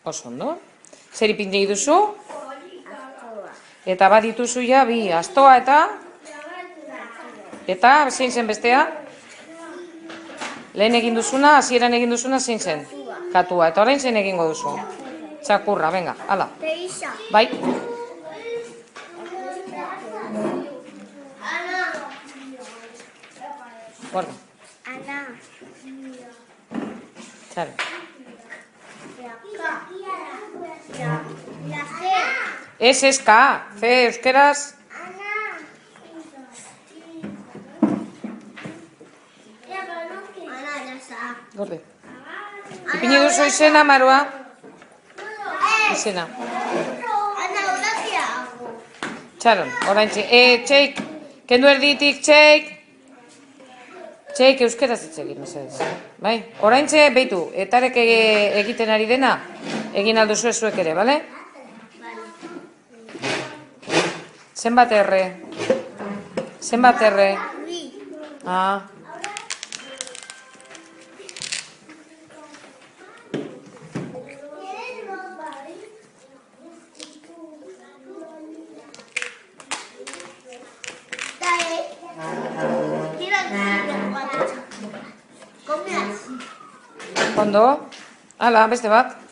Oso ondo. Zer ipini duzu? Astoa. Eta bat dituzu ja bi, astoa eta zein zen bestea? Lehen egin duzuna, hasieran egin duzuna zein zen? Katua. Eta orain zein egingo duzu? Txakurra, venga, hala. Peixa. Bai. Guarda. Ana. Txalo. La C. Ez ka, ze euskeraz. Ana, ya está. Gorde. Ipini duzu izena, Maroa? Izena. Ana, ahora qué hago. Txaron, orain txeik, kendu erditik, txeik. Txeik euskeraz hitz egin, mesedez. Bai? Orain beitu, etarek egiten ari dena, egin alduzu zuek ere, bale? Zenbat erre? Zenbat erre? Bi. Ah. Ondo? Hala, beste bat.